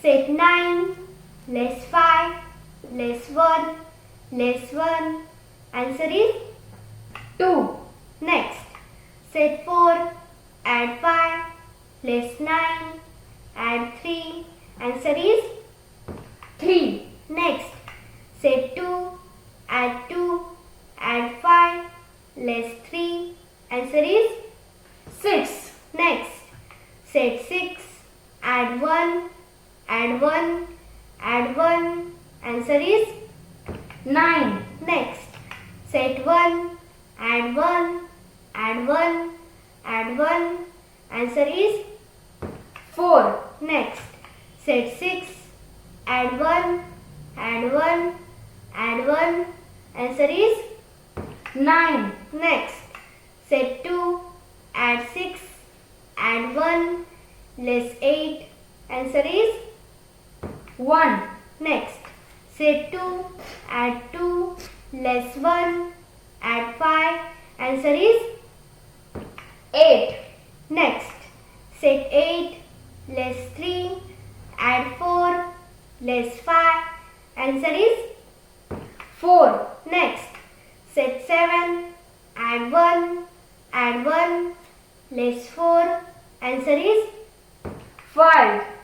Set 9 less 5 less 1 less 1. Answer is 2. Next, set 4 add 5 less 9 add 3. Answer is 3. Next, set 2 add 2 add 5 less 3. Answer is 6. Next, set 6 add 1 add 1 add 1. Answer is 9. Next, set 1 add 1 add 1 add 1. Answer is 4. Next, set 6 add 1 add 1 add 1. Answer is 9. Next, set 2 add 6 add 1 less 8. Answer is 1. Next, set 2 add 2 less 1 add 5. Answer is 8. Next, set 8 less 3 add 4 less 5. Answer is 4. Next, set 7 add 1 less 4. Answer is 5.